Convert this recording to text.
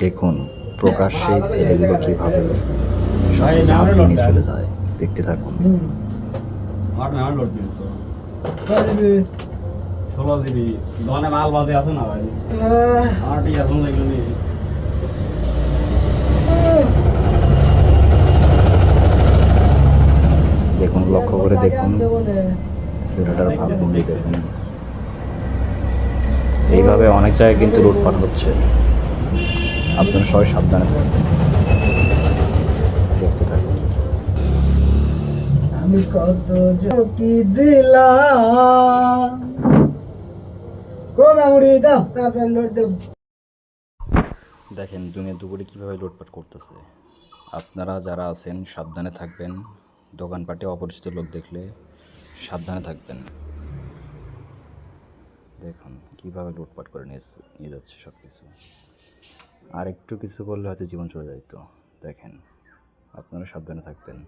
দেখুন প্রকাশ্যে ছেলেগুলো কিভাবে সব ঝাঁপ দিয়ে নিয়ে চলে যায়, দেখতে থাকুন। 16 GB দোকানে মাল বাদে আছে না ভাই? আমার ঠিক এখন লাগলো নি। দেখুন, লক্ষ্য করে দেখুন ছেলেটার ভাবভঙ্গি দেখুন। এইভাবে অনেক জায়গায় কিন্তু লুটপাট হচ্ছে, আপনারা সবাই সাবধানে থাকবেন। দেখতে থাকুন। আমি কত কি দিলাম, গো মেমোরি দাও, তাড়াতাড়ি লোড দাও। দেখেন দুনিয়া দুপুরে কীভাবে লুটপাট করতেছে। আপনারা যারা আছেন সাবধানে থাকবেন, দোকানপাটে অপরিচিত লোক দেখলে সাবধানে থাকবেন। দেখুন কীভাবে লুটপাট করে নিয়ে যাচ্ছে সব কিছু। আর একটু কিছু করলে হয়তো জীবন চলে যেত। দেখেন আপনারা সাবধানে থাকবেন।